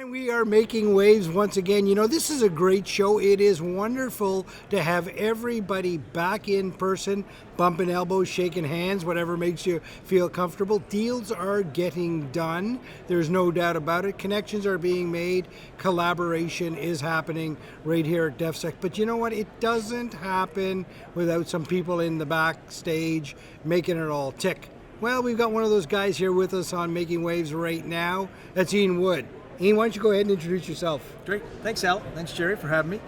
And we are making waves once again. You know, this is a great show. It is wonderful to have everybody back in person, bumping elbows, shaking hands, whatever makes you feel comfortable. Deals are getting done. There's no doubt about it. Connections are being made. Collaboration is happening right here at DEFSEC. But you know what? It doesn't happen without some people in the backstage making it all tick. Well, we've got one of those guys here with us on Making Waves right now. That's Ian Wood. Ian, why don't you go ahead and introduce yourself? Great. Thanks, Al. Thanks, Jerry, for having me.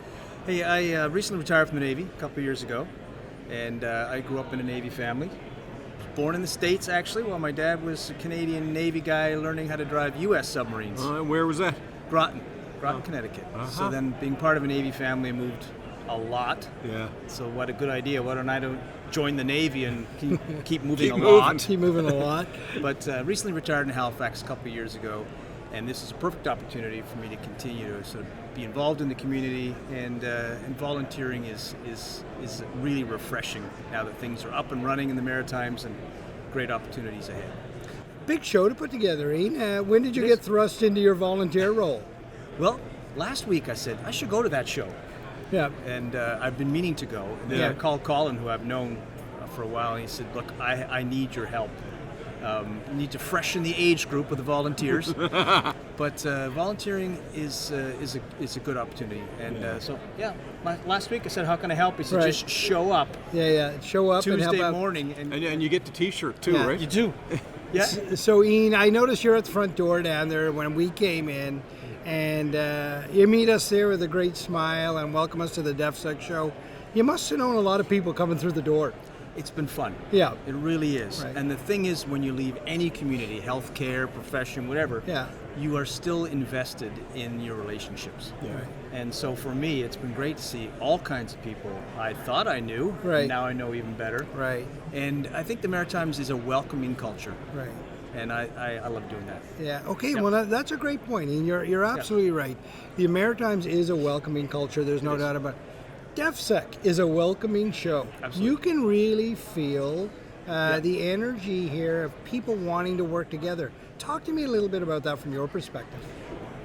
Hey, I recently retired from the Navy a couple of years ago, and I grew up in a Navy family. Born in the States, actually, while my dad was a Canadian Navy guy learning how to drive U.S. submarines. Where was that? Groton, Connecticut. So then being part of a Navy family, I moved a lot. Yeah. So what a good idea. Why don't I join the Navy and keep moving Keep moving a lot. But recently retired in Halifax a couple of years ago. And this is a perfect opportunity for me to continue to sort of be involved in the community, and volunteering is really refreshing now that things are up and running in the Maritimes and great opportunities ahead. Big show to put together, Ian. When did you get thrust into your volunteer role? Well, last week I said I should go to that show. Yeah. And I've been meaning to go. And then I called Colin, who I've known for a while, and he said, look, I need your help. Need to freshen the age group with the volunteers, but volunteering is a good opportunity. And last week I said, how can I help? He said, just show up. Show up Tuesday and help out. morning, And you get the T-shirt too, right? You do. Yeah. So Ian, I noticed you're at the front door down there when we came in, and you meet us there with a great smile and welcome us to the DEFSEC show. You must have known a lot of people coming through the door. It's been fun. Yeah. It really is. Right. And the thing is, when you leave any community, healthcare, profession, whatever, you are still invested in your relationships. Yeah. Right. And so for me, it's been great to see all kinds of people I thought I knew. Right. Now I know even better. Right. And I think the Maritimes is a welcoming culture. Right. And I love doing that. Yeah. Okay. Yeah. Well, that's a great point, Ian. You're absolutely right. The Maritimes is a welcoming culture. There's no doubt about it. DEFSEC is a welcoming show. Absolutely. You can really feel the energy here of people wanting to work together. Talk to me a little bit about that from your perspective.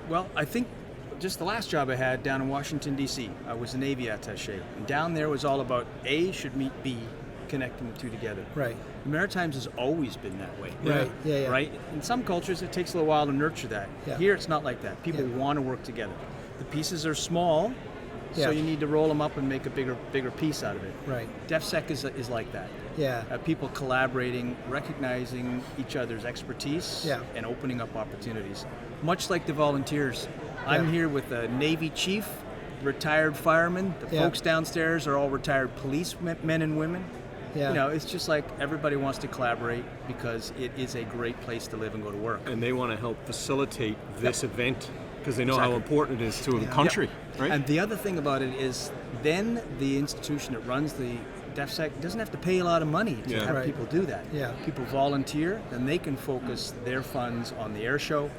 Well, I think just the last job I had down in Washington, D.C., I was a Navy attaché. And down there was all about A should meet B, connecting the two together. Right. The Maritimes has always been that way. Right. Yeah. Right? In some cultures, it takes a little while to nurture that. Yeah. Here, it's not like that. People want to work together. The pieces are small, so you need to roll them up and make a bigger piece out of it. Right. DEFSEC is like that. Yeah. People collaborating, recognizing each other's expertise, and opening up opportunities. Much like the volunteers. I'm here with a Navy chief, retired firemen. The folks downstairs are all retired police men and women. Yeah. You know, it's just like everybody wants to collaborate because it is a great place to live and go to work. And they want to help facilitate this event because they know how important it is to the country, right? And the other thing about it is then the institution that runs the DEFSEC doesn't have to pay a lot of money to have people do that. Yeah. People volunteer, then they can focus their funds on the air show,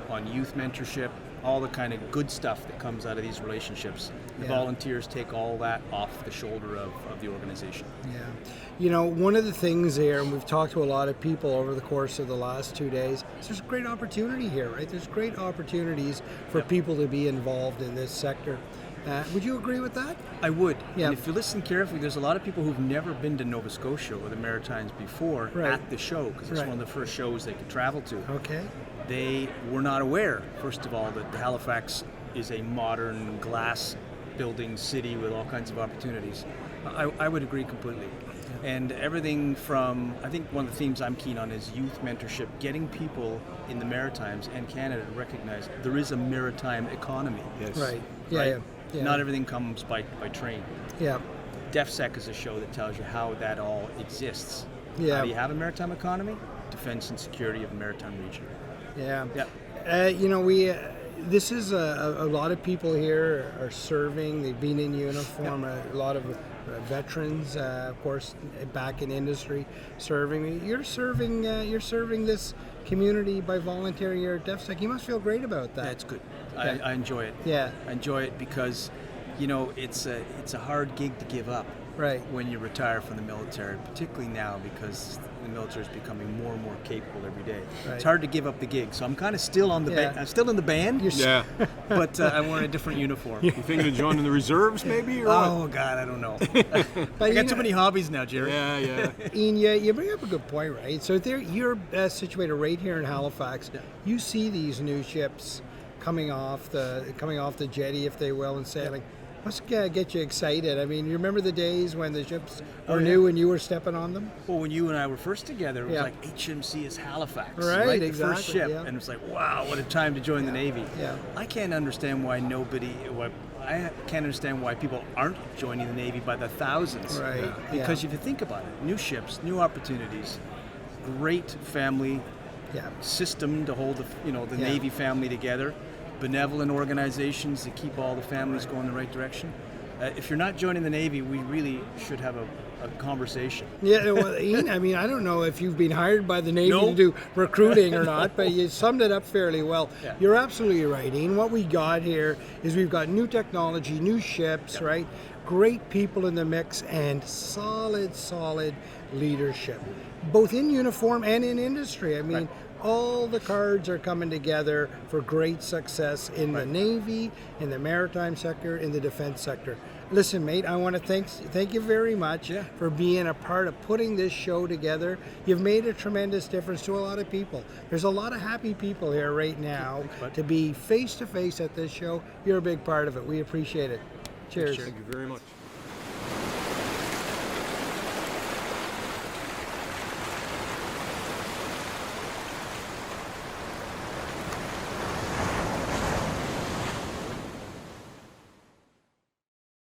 on youth mentorship, all the kind of good stuff that comes out of these relationships. The volunteers take all that off the shoulder of the organization. Yeah. You know, one of the things here, and we've talked to a lot of people over the course of the last 2 days, there's a great opportunity here, right? There's great opportunities for people to be involved in this sector. Would you agree with that? I would. Yeah. And if you listen carefully, there's a lot of people who've never been to Nova Scotia or the Maritimes before at the show, because it's one of the first shows they could travel to. Okay. They were not aware, first of all, that Halifax is a modern glass building city with all kinds of opportunities. I would agree completely. And everything from, I think one of the themes I'm keen on is youth mentorship, getting people in the Maritimes and Canada to recognize there is a maritime economy. Yes. Right. Yeah. Not everything comes by train. Yeah. DEFSEC is a show that tells you how that all exists. Yeah. How do you have a maritime economy? Defense and security of the maritime region. Yeah. Yeah. You know, this is a lot of people here are serving. They've been in uniform. A lot of veterans, of course, back in industry, serving. You're serving this community by volunteering here at DEFSEC. You must feel great about that. That's good. I enjoy it. Yeah. I enjoy it because, you know, it's a hard gig to give up. Right. When you retire from the military, particularly now because in the military is becoming more and more capable every day. Right. It's hard to give up the gig, so I'm kind of still on the Yeah. I'm still in the band, Yeah. but I'm wearing a different uniform. You thinking of joining the reserves, maybe, or Oh God, I don't know. But I you got know- too many hobbies now, Jerry. what? Yeah. Ian, you bring up a good point, right? So you're situated right here in Halifax. Yeah. You see these new ships coming off the jetty, if they will, and sailing. Must get you excited. I mean, you remember the days when the ships were new and you were stepping on them? Well, when you and I were first together, it was Yeah. like HMC is Halifax, Right, The first exactly, ship, yeah. and it's like, wow, what a time to join the Navy. Yeah. I can't understand why I can't understand why people aren't joining the Navy by the thousands. Right, yeah. Because if you think about it, new ships, new opportunities, great family Yeah. system to hold the Yeah. Navy family together, benevolent organizations that keep all the families going the right direction. If you're not joining the Navy, we really should have a conversation. Yeah, well, Ian, I mean, I don't know if you've been hired by the Navy No. to do recruiting or not, but you summed it up fairly well. Yeah. You're absolutely right, Ian. What we got here is we've got new technology, new ships, right? Great people in the mix, and solid leadership, both in uniform and in industry. I mean, all the cards are coming together for great success in the Navy, in the maritime sector, in the defense sector. Listen, mate, I want to thank you very much for being a part of putting this show together. You've made a tremendous difference to a lot of people. There's a lot of happy people here right now. To be face to face at this show, you're a big part of it. We appreciate it. Cheers. Thank you very much.